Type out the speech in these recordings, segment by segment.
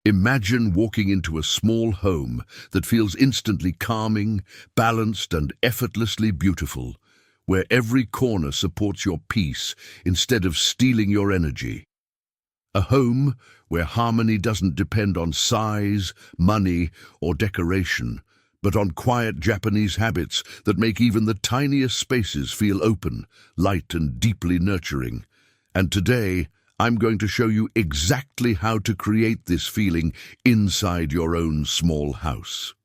Imagine walking into a small home that feels instantly calming, balanced, and effortlessly beautiful, where every corner supports your peace instead of stealing your energy. A home where harmony doesn't depend on size, money, or decoration, but on quiet Japanese habits that make even the tiniest spaces feel open, light, and deeply nurturing. And today, I'm going to show you exactly how to create this feeling inside your own small house.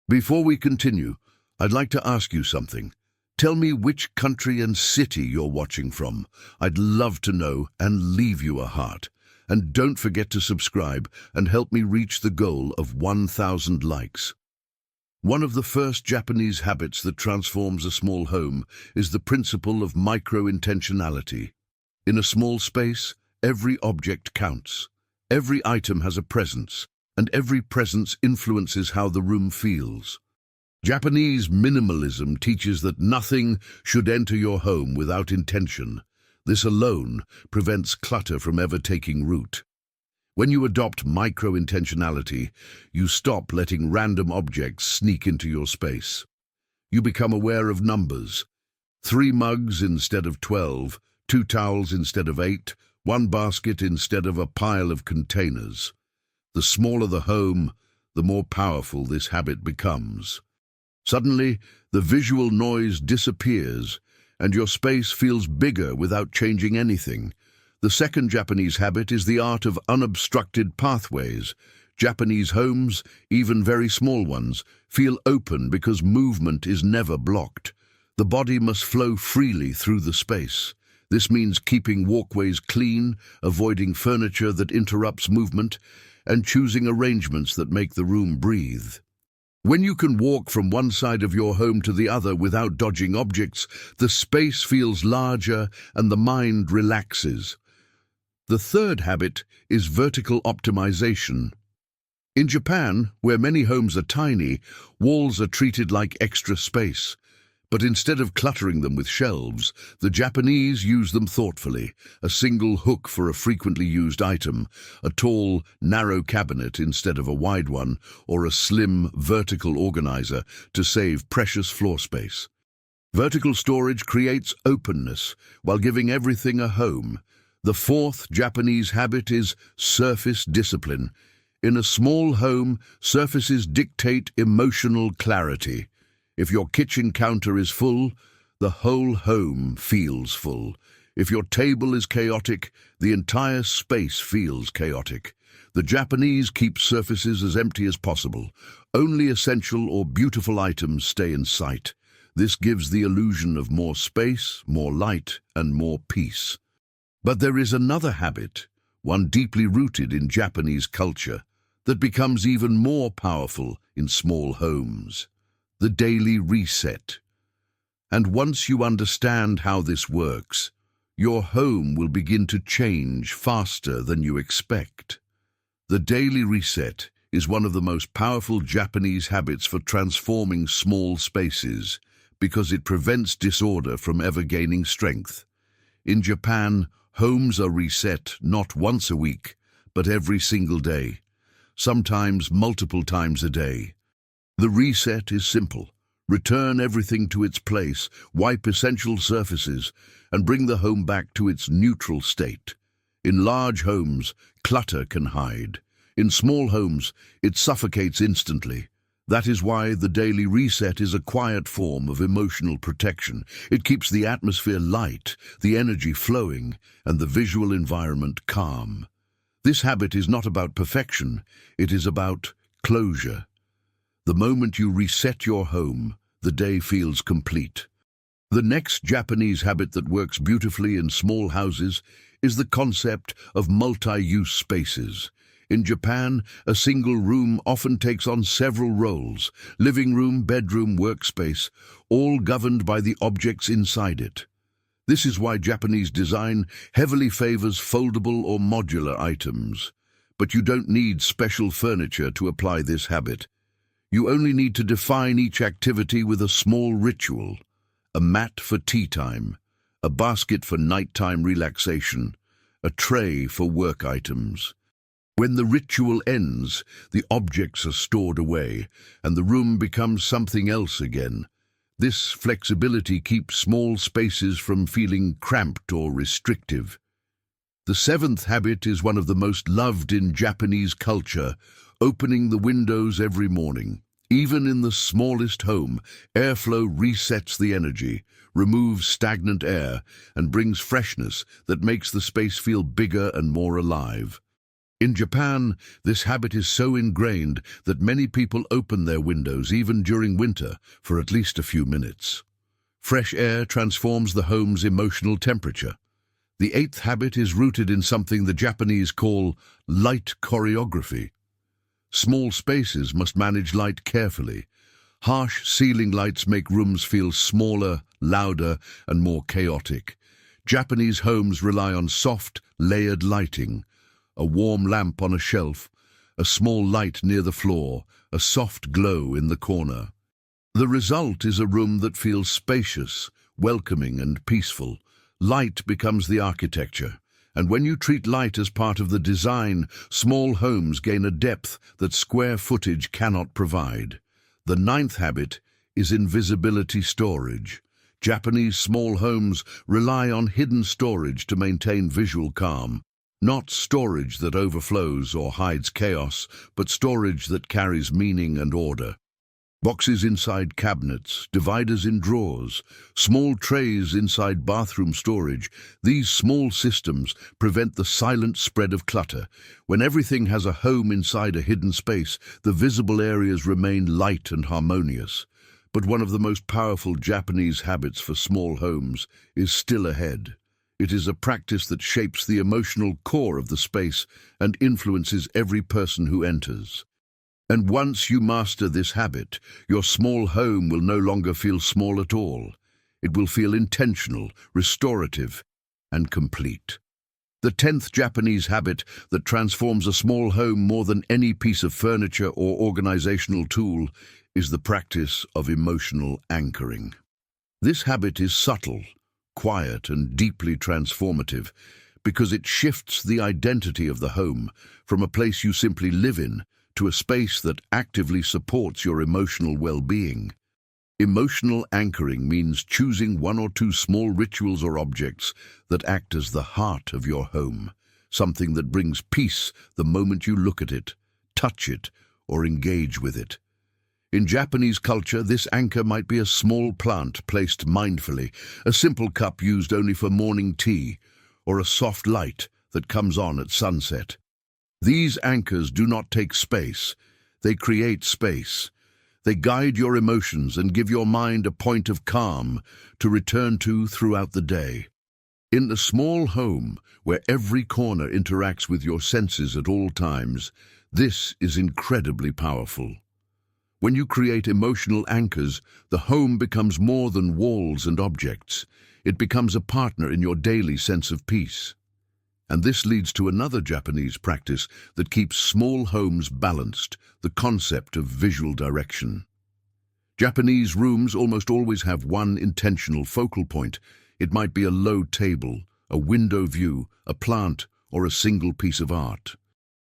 Before we continue, I'd like to ask you something. Tell me which country and city you're watching from. I'd love to know and leave you a heart. And don't forget to subscribe and help me reach the goal of 1,000 likes. One of the first Japanese habits that transforms a small home is the principle of micro-intentionality. In a small space, every object counts. Every item has a presence, and every presence influences how the room feels. Japanese minimalism teaches that nothing should enter your home without intention. This alone prevents clutter from ever taking root. When you adopt micro-intentionality, you stop letting random objects sneak into your space. You become aware of numbers. 3 mugs instead of 12, 2 towels instead of 8, 1 basket instead of a pile of containers. The smaller the home, the more powerful this habit becomes. Suddenly, the visual noise disappears, and your space feels bigger without changing anything. The second Japanese habit is the art of unobstructed pathways. Japanese homes, even very small ones, feel open because movement is never blocked. The body must flow freely through the space. This means keeping walkways clean, avoiding furniture that interrupts movement, and choosing arrangements that make the room breathe. When you can walk from one side of your home to the other without dodging objects, the space feels larger and the mind relaxes. The third habit is vertical optimization. In Japan, where many homes are tiny, walls are treated like extra space. But instead of cluttering them with shelves, the Japanese use them thoughtfully. A single hook for a frequently used item, a tall, narrow cabinet instead of a wide one, or a slim, vertical organizer to save precious floor space. Vertical storage creates openness while giving everything a home. The fourth Japanese habit is surface discipline. In a small home, surfaces dictate emotional clarity. If your kitchen counter is full, the whole home feels full. If your table is chaotic, the entire space feels chaotic. The Japanese keep surfaces as empty as possible. Only essential or beautiful items stay in sight. This gives the illusion of more space, more light, and more peace. But there is another habit, one deeply rooted in Japanese culture, that becomes even more powerful in small homes. The daily reset. And once you understand how this works, your home will begin to change faster than you expect. The daily reset is one of the most powerful Japanese habits for transforming small spaces because it prevents disorder from ever gaining strength. In Japan, homes are reset not once a week, but every single day, sometimes multiple times a day. The reset is simple. Return everything to its place, wipe essential surfaces, and bring the home back to its neutral state. In large homes, clutter can hide. In small homes, it suffocates instantly. That is why the daily reset is a quiet form of emotional protection. It keeps the atmosphere light, the energy flowing, and the visual environment calm. This habit is not about perfection, it is about closure. The moment you reset your home, the day feels complete. The next Japanese habit that works beautifully in small houses is the concept of multi-use spaces. In Japan, a single room often takes on several roles: living room, bedroom, workspace, all governed by the objects inside it. This is why Japanese design heavily favors foldable or modular items. But you don't need special furniture to apply this habit. You only need to define each activity with a small ritual: a mat for tea time, a basket for nighttime relaxation, a tray for work items. When the ritual ends, the objects are stored away, and the room becomes something else again. This flexibility keeps small spaces from feeling cramped or restrictive. The seventh habit is one of the most loved in Japanese culture, opening the windows every morning. Even in the smallest home, airflow resets the energy, removes stagnant air, and brings freshness that makes the space feel bigger and more alive. In Japan, this habit is so ingrained that many people open their windows even during winter for at least a few minutes. Fresh air transforms the home's emotional temperature. The eighth habit is rooted in something the Japanese call light choreography. Small spaces must manage light carefully. Harsh ceiling lights make rooms feel smaller, louder, and more chaotic. Japanese homes rely on soft, layered lighting. A warm lamp on a shelf, a small light near the floor, a soft glow in the corner. The result is a room that feels spacious, welcoming, and peaceful. Light becomes the architecture, and when you treat light as part of the design, small homes gain a depth that square footage cannot provide. The ninth habit is invisibility storage. Japanese small homes rely on hidden storage to maintain visual calm. Not storage that overflows or hides chaos, but storage that carries meaning and order. Boxes inside cabinets, dividers in drawers, small trays inside bathroom storage. These small systems prevent the silent spread of clutter. When everything has a home inside a hidden space, the visible areas remain light and harmonious. But one of the most powerful Japanese habits for small homes is still ahead. It is a practice that shapes the emotional core of the space and influences every person who enters. And once you master this habit, your small home will no longer feel small at all. It will feel intentional, restorative, and complete. The 10th Japanese habit that transforms a small home more than any piece of furniture or organizational tool is the practice of emotional anchoring. This habit is subtle, quiet, and deeply transformative because it shifts the identity of the home from a place you simply live in to a space that actively supports your emotional well-being. Emotional anchoring means choosing one or two small rituals or objects that act as the heart of your home, something that brings peace the moment you look at it, touch it, or engage with it. In Japanese culture, this anchor might be a small plant placed mindfully, a simple cup used only for morning tea, or a soft light that comes on at sunset. These anchors do not take space, they create space. They guide your emotions and give your mind a point of calm to return to throughout the day. In a small home, where every corner interacts with your senses at all times, this is incredibly powerful. When you create emotional anchors, the home becomes more than walls and objects. It becomes a partner in your daily sense of peace. And this leads to another Japanese practice that keeps small homes balanced, the concept of visual direction. Japanese rooms almost always have one intentional focal point. It might be a low table, a window view, a plant, or a single piece of art.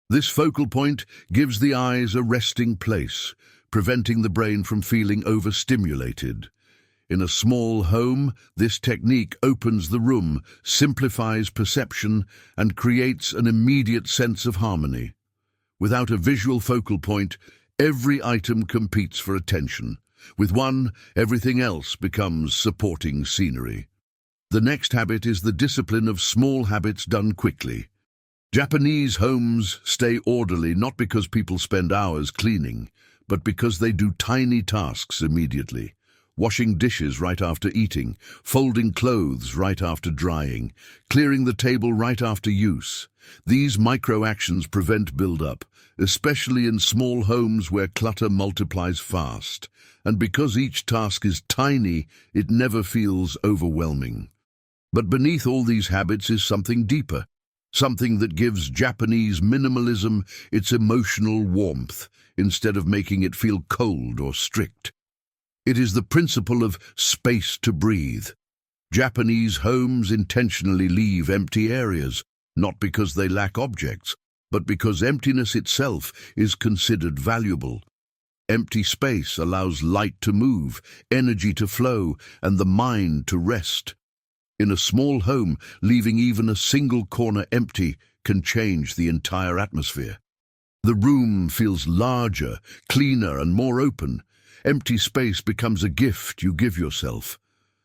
This focal point gives the eyes a resting place, preventing the brain from feeling overstimulated. In a small home, this technique opens the room, simplifies perception, and creates an immediate sense of harmony. Without a visual focal point, every item competes for attention. With one, everything else becomes supporting scenery. The next habit is the discipline of small habits done quickly. Japanese homes stay orderly not because people spend hours cleaning, but because they do tiny tasks immediately. Washing dishes right after eating, folding clothes right after drying, clearing the table right after use. These micro-actions prevent build-up, especially in small homes where clutter multiplies fast. And because each task is tiny, it never feels overwhelming. But beneath all these habits is something deeper, something that gives Japanese minimalism its emotional warmth, instead of making it feel cold or strict. It is the principle of space to breathe. Japanese homes intentionally leave empty areas, not because they lack objects, but because emptiness itself is considered valuable. Empty space allows light to move, energy to flow, and the mind to rest. In a small home, leaving even a single corner empty can change the entire atmosphere. The room feels larger, cleaner, and more open. Empty space becomes a gift you give yourself.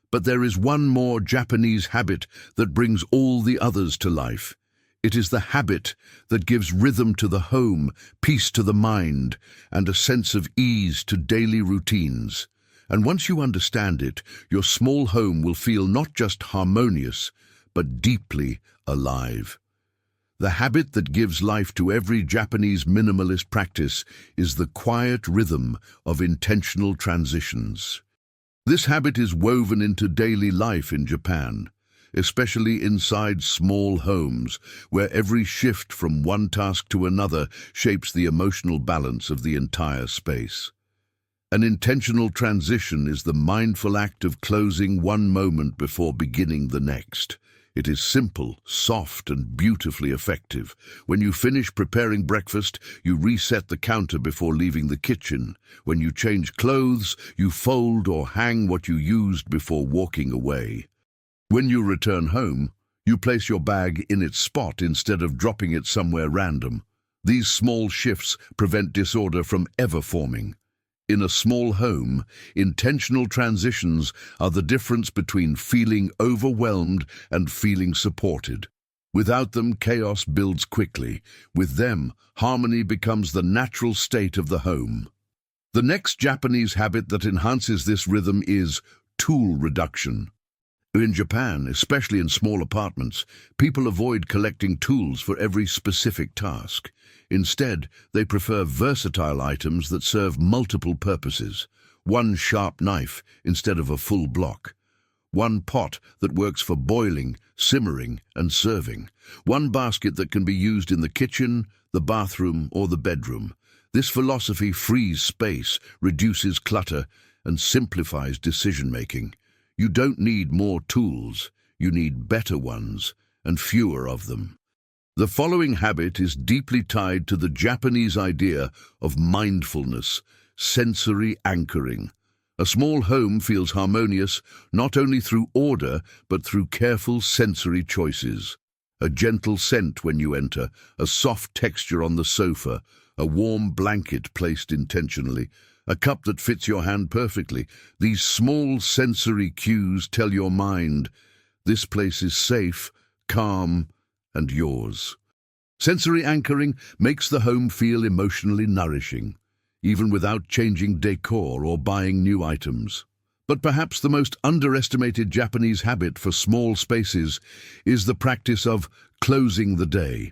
But there is one more Japanese habit that brings all the others to life. It is the habit that gives rhythm to the home, peace to the mind, and a sense of ease to daily routines. And once you understand it, your small home will feel not just harmonious, but deeply alive. The habit that gives life to every Japanese minimalist practice is the quiet rhythm of intentional transitions. This habit is woven into daily life in Japan, especially inside small homes, where every shift from one task to another shapes the emotional balance of the entire space. An intentional transition is the mindful act of closing one moment before beginning the next. It is simple, soft, and beautifully effective. When you finish preparing breakfast, you reset the counter before leaving the kitchen. When you change clothes, you fold or hang what you used before walking away. When you return home, you place your bag in its spot instead of dropping it somewhere random. These small shifts prevent disorder from ever forming. In a small home, intentional transitions are the difference between feeling overwhelmed and feeling supported. Without them, chaos builds quickly. With them, harmony becomes the natural state of the home. The next Japanese habit that enhances this rhythm is tool reduction. In Japan, especially in small apartments, people avoid collecting tools for every specific task. Instead, they prefer versatile items that serve multiple purposes. One sharp knife instead of a full block. One pot that works for boiling, simmering, and serving. One basket that can be used in the kitchen, the bathroom, or the bedroom. This philosophy frees space, reduces clutter, and simplifies decision-making. You don't need more tools, you need better ones, and fewer of them. The following habit is deeply tied to the Japanese idea of mindfulness, sensory anchoring. A small home feels harmonious not only through order, but through careful sensory choices. A gentle scent when you enter, a soft texture on the sofa, a warm blanket placed intentionally, a cup that fits your hand perfectly. These small sensory cues tell your mind, this place is safe, calm, and yours. Sensory anchoring makes the home feel emotionally nourishing, even without changing decor or buying new items. But perhaps the most underestimated Japanese habit for small spaces is the practice of closing the day.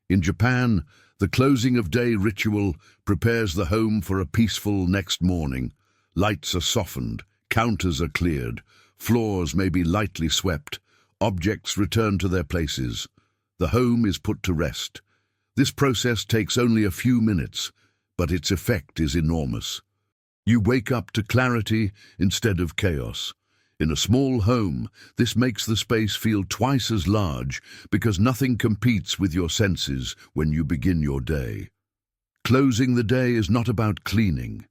In Japan, the closing of day ritual prepares the home for a peaceful next morning. Lights are softened, counters are cleared, floors may be lightly swept, objects return to their places. The home is put to rest. This process takes only a few minutes, but its effect is enormous. You wake up to clarity instead of chaos. In a small home, this makes the space feel twice as large because nothing competes with your senses when you begin your day. Closing the day is not about cleaning.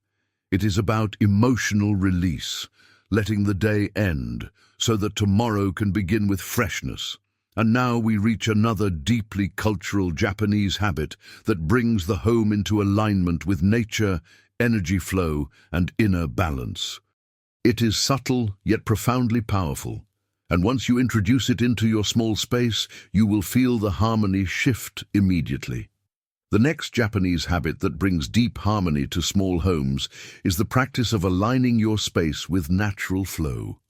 It is about emotional release, letting the day end so that tomorrow can begin with freshness. And now we reach another deeply cultural Japanese habit that brings the home into alignment with nature, energy flow, and inner balance. It is subtle yet profoundly powerful, and once you introduce it into your small space, you will feel the harmony shift immediately. The next Japanese habit that brings deep harmony to small homes is the practice of aligning your space with natural flow.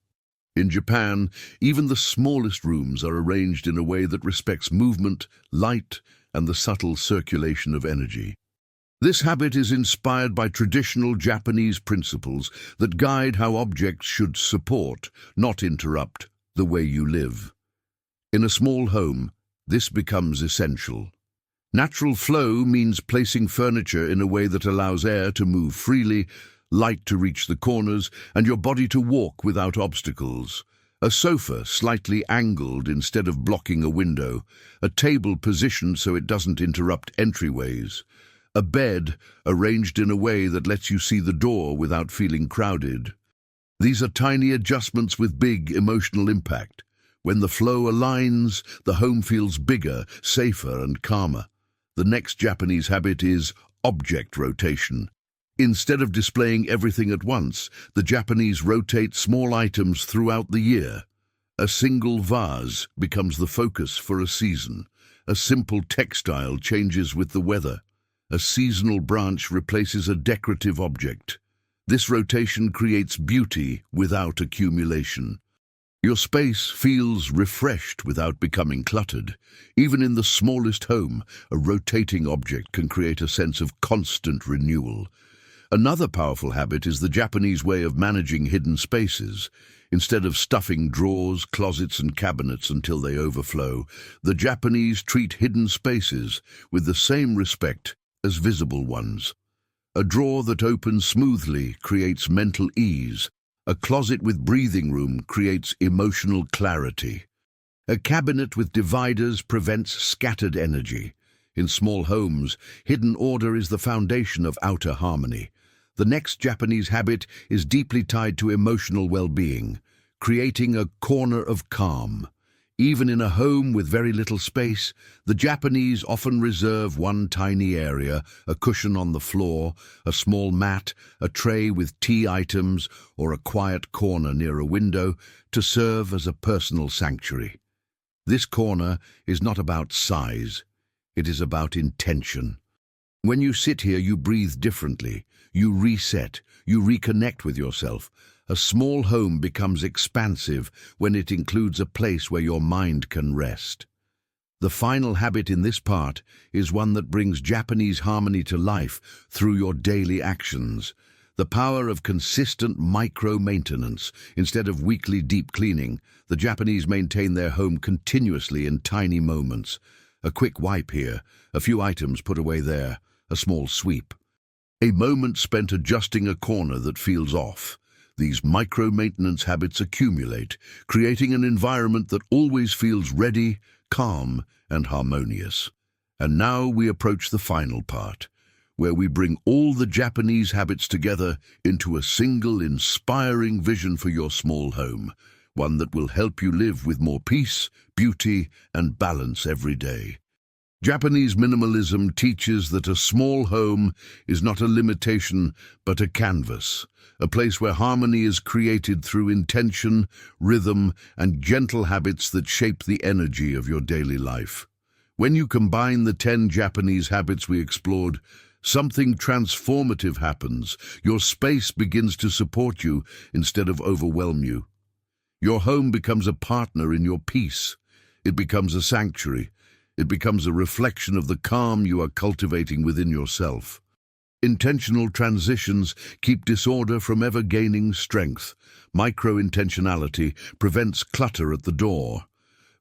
In Japan, even the smallest rooms are arranged in a way that respects movement, light, and the subtle circulation of energy. This habit is inspired by traditional Japanese principles that guide how objects should support, not interrupt, the way you live. In a small home, this becomes essential. Natural flow means placing furniture in a way that allows air to move freely, light to reach the corners, and your body to walk without obstacles. A sofa slightly angled instead of blocking a window, a table positioned so it doesn't interrupt entryways, a bed arranged in a way that lets you see the door without feeling crowded. These are tiny adjustments with big emotional impact. When the flow aligns, the home feels bigger, safer, and calmer. The next Japanese habit is object rotation. Instead of displaying everything at once, the Japanese rotate small items throughout the year. A single vase becomes the focus for a season. A simple textile changes with the weather. A seasonal branch replaces a decorative object. This rotation creates beauty without accumulation. Your space feels refreshed without becoming cluttered. Even in the smallest home, a rotating object can create a sense of constant renewal. Another powerful habit is the Japanese way of managing hidden spaces. Instead of stuffing drawers, closets, and cabinets until they overflow, the Japanese treat hidden spaces with the same respect as visible ones. A drawer that opens smoothly creates mental ease. A closet with breathing room creates emotional clarity. A cabinet with dividers prevents scattered energy. In small homes, hidden order is the foundation of outer harmony. The next Japanese habit is deeply tied to emotional well-being, creating a corner of calm. Even in a home with very little space, the Japanese often reserve one tiny area, a cushion on the floor, a small mat, a tray with tea items, or a quiet corner near a window to serve as a personal sanctuary. This corner is not about size, it is about intention. When you sit here, you breathe differently, you reset, you reconnect with yourself. A small home becomes expansive when it includes a place where your mind can rest. The final habit in this part is one that brings Japanese harmony to life through your daily actions. The power of consistent micro-maintenance. Instead of weekly deep cleaning, the Japanese maintain their home continuously in tiny moments. A quick wipe here, a few items put away there, a small sweep. A moment spent adjusting a corner that feels off. These micro-maintenance habits accumulate, creating an environment that always feels ready, calm, and harmonious. And now we approach the final part, where we bring all the Japanese habits together into a single inspiring vision for your small home, one that will help you live with more peace, beauty, and balance every day. Japanese minimalism teaches that a small home is not a limitation but a canvas, a place where harmony is created through intention, rhythm, and gentle habits that shape the energy of your daily life. When you combine the 10 Japanese habits we explored, something transformative happens. Your space begins to support you instead of overwhelm you. Your home becomes a partner in your peace. It becomes a sanctuary. It becomes a reflection of the calm you are cultivating within yourself. Intentional transitions keep disorder from ever gaining strength. Micro-intentionality prevents clutter at the door.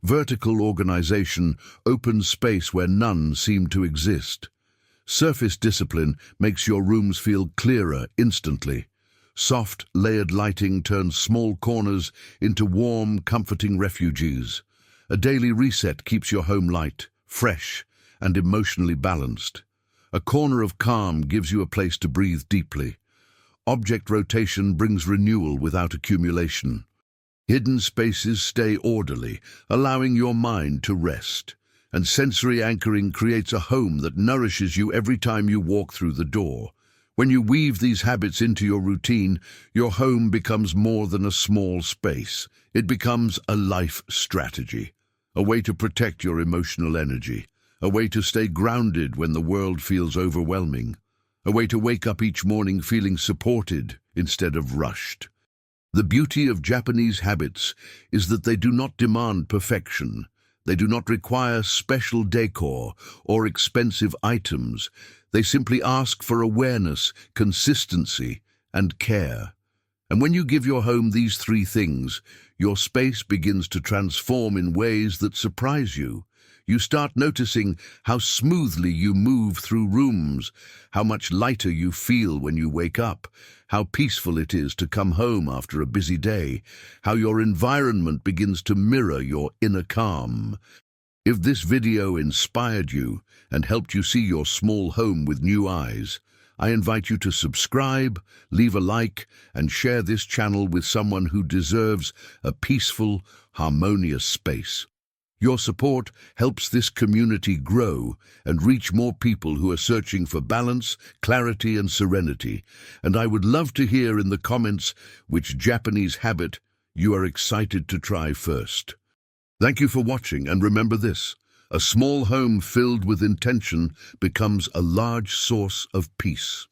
Vertical organization opens space where none seem to exist. Surface discipline makes your rooms feel clearer instantly. Soft, layered lighting turns small corners into warm, comforting refuges. A daily reset keeps your home light, fresh, and emotionally balanced. A corner of calm gives you a place to breathe deeply. Object rotation brings renewal without accumulation. Hidden spaces stay orderly, allowing your mind to rest. And sensory anchoring creates a home that nourishes you every time you walk through the door. When you weave these habits into your routine, your home becomes more than a small space. It becomes a life strategy. A way to protect your emotional energy, a way to stay grounded when the world feels overwhelming, a way to wake up each morning feeling supported instead of rushed. The beauty of Japanese habits is that they do not demand perfection. They do not require special decor or expensive items. They simply ask for awareness, consistency, and care. And when you give your home these 3 things, your space begins to transform in ways that surprise you. You start noticing how smoothly you move through rooms, how much lighter you feel when you wake up, how peaceful it is to come home after a busy day, how your environment begins to mirror your inner calm. If this video inspired you and helped you see your small home with new eyes, I invite you to subscribe, leave a like, and share this channel with someone who deserves a peaceful, harmonious space. Your support helps this community grow and reach more people who are searching for balance, clarity, and serenity. And I would love to hear in the comments which Japanese habit you are excited to try first. Thank you for watching, and remember this: a small home filled with intention becomes a large source of peace.